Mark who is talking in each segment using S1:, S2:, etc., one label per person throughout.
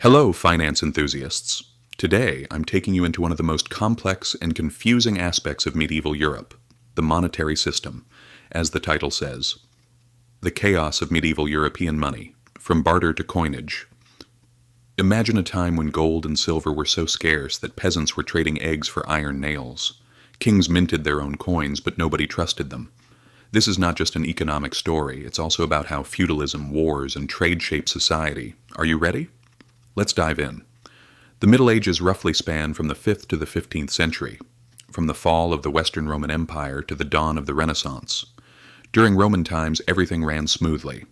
S1: Hello, finance enthusiasts. Today, I'm taking you into one of the most complex and confusing aspects of medieval Europe, the monetary system, as the title says. The chaos of medieval European money, from barter to coinage. Imagine a time when gold and silver were so scarce that peasants were trading eggs for iron nails. Kings minted their own coins, but nobody trusted them. This is not just an economic story, it's also about how feudalism, wars, and trade shape society. Are you ready? Let's dive in. The Middle Ages roughly span from the 5th to the 15th century, from the fall of the Western Roman Empire to the dawn of the Renaissance. During Roman times, everything ran smoothly.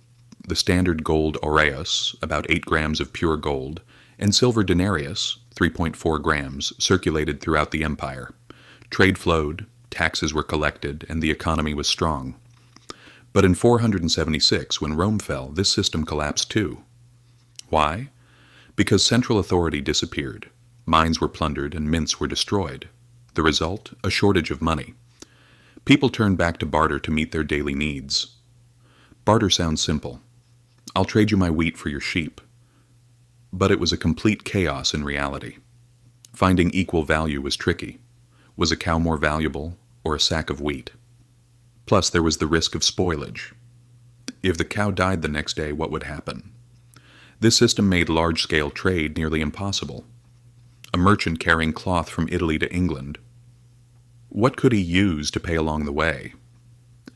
S1: The standard gold aureus, about 8 grams of pure gold, and silver denarius, 3.4 grams, circulated throughout the empire. Trade flowed, taxes were collected, and the economy was strong. But in 476, when Rome fell, this system collapsed too. Why? Because central authority disappeared. Mines were plundered and mints were destroyed. The result? A shortage of money. People turned back to barter to meet their daily needs. Barter sounds simple. I'll trade you my wheat for your sheep. But it was a complete chaos in reality. Finding equal value was tricky. Was a cow more valuable, or a sack of wheat? Plus, there was the risk of spoilage. If the cow died the next day, what would happen? This system made large-scale trade nearly impossible. A merchant carrying cloth from Italy to England, what could he use to pay along the way?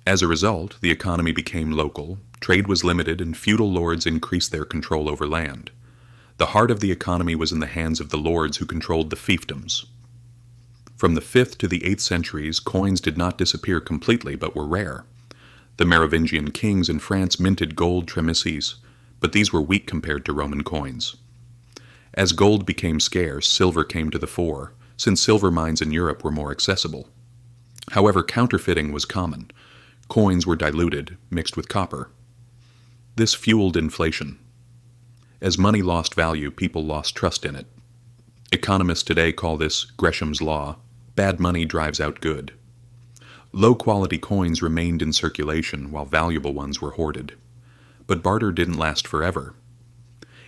S1: As a result, the economy became local, trade was limited, and feudal lords increased their control over land. The heart of the economy was in the hands of the lords who controlled the fiefdoms. From the 5th to the 8th centuries, coins did not disappear completely but were rare. The Merovingian kings in France minted gold tremises, but these were weak compared to Roman coins. As gold became scarce, silver came to the fore, since silver mines in Europe were more accessible. However, counterfeiting was common. Coins were diluted, mixed with copper. This fueled inflation. As money lost value, people lost trust in it. Economists today call this Gresham's law. Bad money drives out good. Low-quality coins remained in circulation while valuable ones were hoarded. But barter didn't last forever.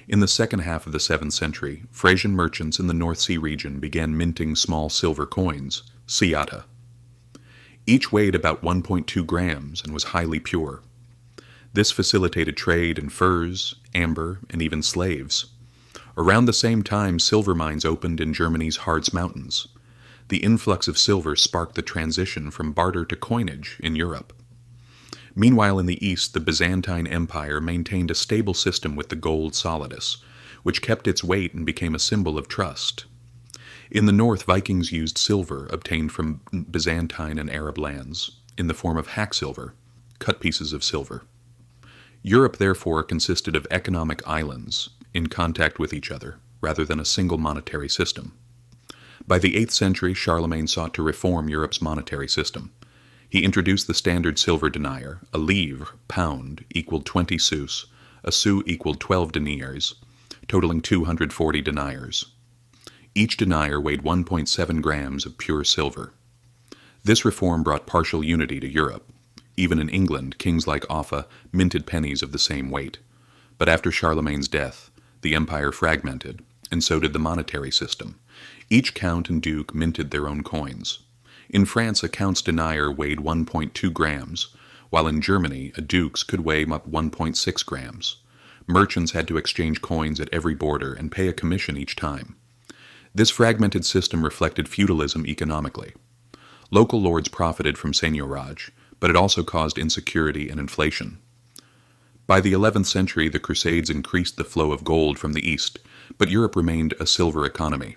S1: In the second half of the 7th century, Frisian merchants in the North Sea region began minting small silver coins, siata. Each weighed about 1.2 grams and was highly pure. This facilitated trade in furs, amber, and even slaves. Around the same time, silver mines opened in Germany's Harz Mountains. The influx of silver sparked the transition from barter to coinage in Europe. Meanwhile, in the East, the Byzantine Empire maintained a stable system with the gold solidus, which kept its weight and became a symbol of trust. In the north, Vikings used silver obtained from Byzantine and Arab lands, in the form of hack silver, cut pieces of silver. Europe, therefore, consisted of economic islands, in contact with each other, rather than a single monetary system. By the 8th century, Charlemagne sought to reform Europe's monetary system. He introduced the standard silver denier, a livre, pound, equaled 20 sous, a sou equaled 12 deniers, totaling 240 deniers. Each denier weighed 1.7 grams of pure silver. This reform brought partial unity to Europe. Even in England, kings like Offa minted pennies of the same weight. But after Charlemagne's death, the empire fragmented, and so did the monetary system. Each count and duke minted their own coins. In France, a count's denier weighed 1.2 grams, while in Germany, a duke's could weigh up 1.6 grams. Merchants had to exchange coins at every border and pay a commission each time. This fragmented system reflected feudalism economically. Local lords profited from seigniorage, but it also caused insecurity and inflation. By the 11th century, the Crusades increased the flow of gold from the East, but Europe remained a silver economy.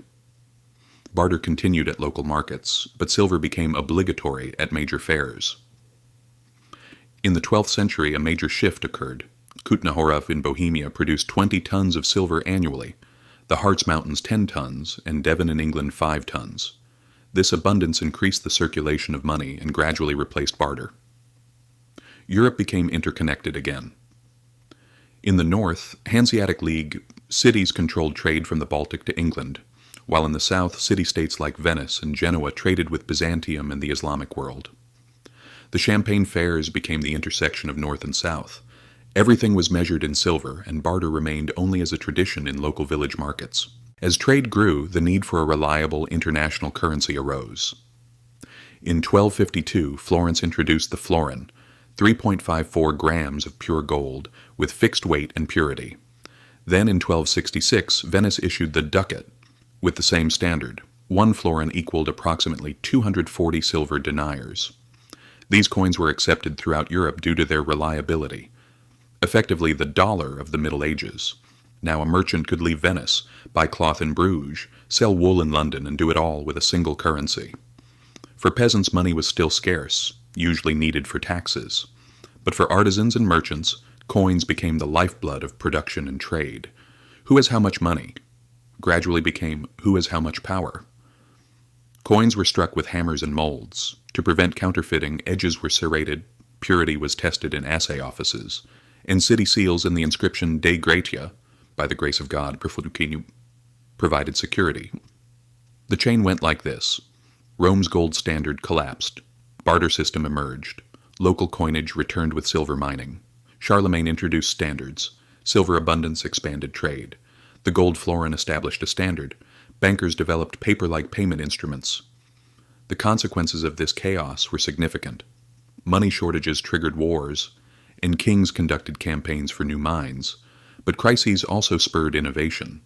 S1: Barter continued at local markets, but silver became obligatory at major fairs. In the 12th century, a major shift occurred. Kutna-Hora in Bohemia produced 20 tons of silver annually, the Harz Mountains 10 tons, and Devon in England 5 tons. This abundance increased the circulation of money and gradually replaced barter. Europe became interconnected again. In the north, Hanseatic League cities controlled trade from the Baltic to England, while in the south, city-states like Venice and Genoa traded with Byzantium and the Islamic world. The Champagne fairs became the intersection of north and south, Everything was measured in silver, and barter remained only as a tradition in local village markets. As trade grew, the need for a reliable international currency arose. In 1252, Florence introduced the florin, 3.54 grams of pure gold, with fixed weight and purity. Then in 1266, Venice issued the ducat, with the same standard. 1 florin equaled approximately 240 silver deniers. These coins were accepted throughout Europe due to their reliability. Effectively the dollar of the Middle Ages. Now a merchant could leave Venice, buy cloth in Bruges, sell wool in London, and do it all with a single currency. For peasants, money was still scarce, usually needed for taxes. But for artisans and merchants, coins became the lifeblood of production and trade. Who has how much money? Gradually became who has how much power. Coins were struck with hammers and molds. To prevent counterfeiting, edges were serrated, purity was tested in assay offices, and city seals and the inscription Dei Gratia, by the grace of God, provided security. The chain went like this. Rome's gold standard collapsed. Barter system emerged. Local coinage returned with silver mining. Charlemagne introduced standards. Silver abundance expanded trade. The gold florin established a standard. Bankers developed paper-like payment instruments. The consequences of this chaos were significant. Money shortages triggered wars, and kings conducted campaigns for new mines, but crises also spurred innovation.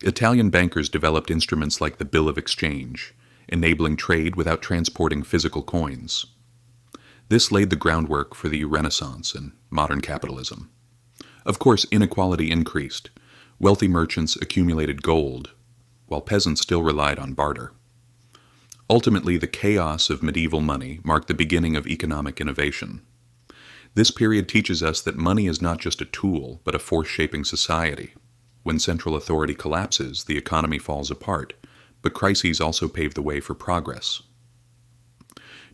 S1: Italian bankers developed instruments like the bill of exchange, enabling trade without transporting physical coins. This laid the groundwork for the Renaissance and modern capitalism. Of course, inequality increased. Wealthy merchants accumulated gold, while peasants still relied on barter. Ultimately, the chaos of medieval money marked the beginning of economic innovation. This period teaches us that money is not just a tool, but a force shaping society. When central authority collapses, the economy falls apart, but crises also pave the way for progress.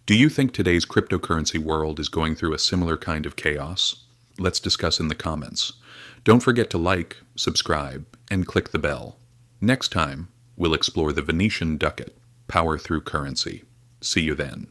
S1: Do you think today's cryptocurrency world is going through a similar kind of chaos? Let's discuss in the comments. Don't forget to like, subscribe, and click the bell. Next time, we'll explore the Venetian ducat, power through currency. See you then.